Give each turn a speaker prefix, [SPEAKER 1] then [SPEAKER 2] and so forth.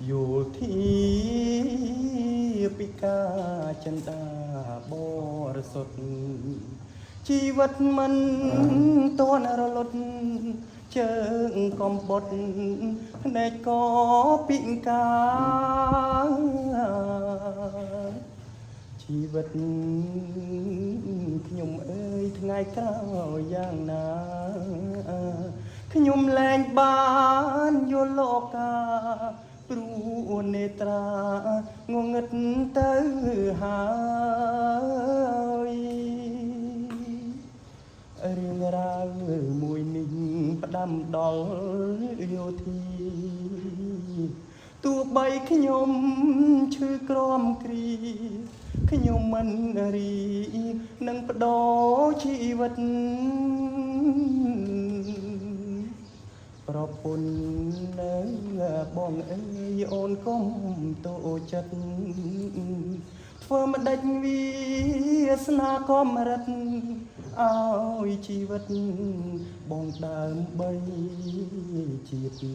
[SPEAKER 1] យោធាពិការចិន្តាបរិសុទ្ធជីវិតមិនតន់រលត់ជើងកំបុតភ្នែកក៏ពិការជីវិតខ្ញុំអើយថ្ងៃក្រោយយ៉ាងណាខ្ញុំលែងបានយល់លោកាព្រោះនេត្រាងងឹតទៅហើយរឿងរ៉ាវមួយនេះផ្ដាំដល់យោធាទោះបីខ្ញុំឈឺក្រំគ្រីខ្ញុំមិនរីនឹងបដូរជីវិតប្រពន្ធនៅបងអើយអូនកុំតូចចិត្តធ្វើម្ដេចវាសនាកំរិតឲ្យជីវិតបងដើម្បីជាតិ